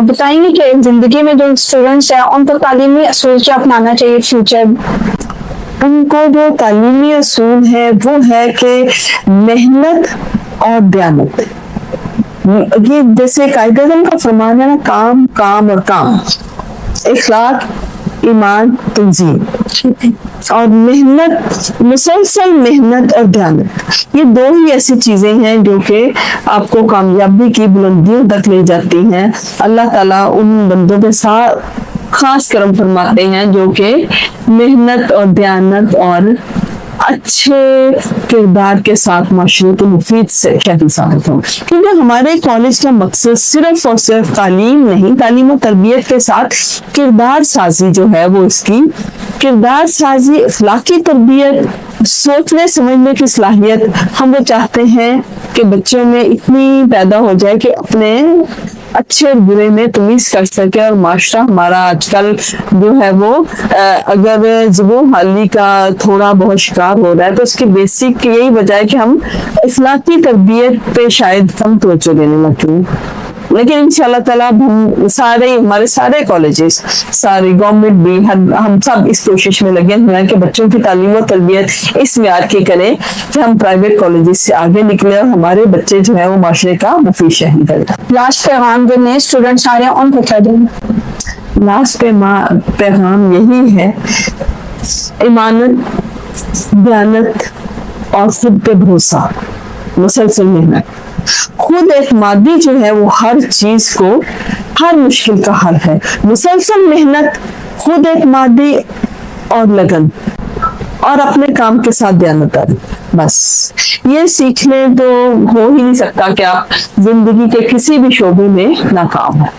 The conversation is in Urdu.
بتائیں گے کہ زندگی میں جو اسٹوڈنٹس ہیں ان کو تعلیمی اصول کیا اپنانا چاہیے فیوچر؟ ان کو جو تعلیمی اصول ہے وہ ہے کہ محنت اور دیانت. یہ جیسے قائد اعظم کا فرمان ہے نا، کام کام اور کام، اخلاق، ایمان، تنظیم اور محنت، مسلسل محنت اور دیانت. یہ دو ہی ایسی چیزیں ہیں جو کہ آپ کو کامیابی کی بلندیوں تک لے جاتی ہیں. اللہ تعالیٰ ان بندوں کے ساتھ خاص کرم فرماتے ہیں جو کہ محنت اور دیانت اور اچھے کردار کے ساتھ معاشرے کو مفید سے شہری ثابت ہوں. کیونکہ ہمارے کالج کا مقصد صرف اور صرف تعلیم نہیں، تعلیم و تربیت کے ساتھ کردار سازی جو ہے وہ اس کی کردار سازی، اخلاقی تربیت، سوچنے سمجھنے کی صلاحیت ہم وہ چاہتے ہیں کہ بچوں میں اتنی پیدا ہو جائے کہ اپنے اچھے اور برے میں تمیز کر سکے. اور معاشرہ ہمارا آج کل جو ہے وہ اگر زبوں حالی کا تھوڑا بہت شکار ہو رہا ہے تو اس کی بیسک یہی وجہ ہے کہ ہم اخلاقی تربیت پہ شاید کم توجہ دینے لگتے ہیں. لیکن انشاءاللہ تعالیٰ ہم ہمارے سارے کالجز، ساری گورنمنٹ بھی، ہم سب اس کوشش میں لگے ہوئے ہیں کہ بچوں کی تعلیم و تربیت اس معیار کی کریں کہ ہم پرائیویٹ کالجز سے آگے نکلیں اور ہمارے بچے جو ہیں وہ معاشرے کا مفید شہری بنیں. لاسٹ پیغام جو نئے اسٹوڈنٹس آ رہے ہیں ان کو کیا دیں گے؟ لاسٹ پیغام یہی ہے، ایمانت، دیانت اور خود پہ بھروسہ، مسلسل محنت. خود اعتمادی جو ہے وہ ہر چیز کو، ہر مشکل کا حل ہے. مسلسل محنت، خود اعتمادی اور لگن اور اپنے کام کے ساتھ دیانتداری، بس یہ سیکھ لیں تو ہو ہی نہیں سکتا کہ آپ زندگی کے کسی بھی شعبے میں ناکام ہیں.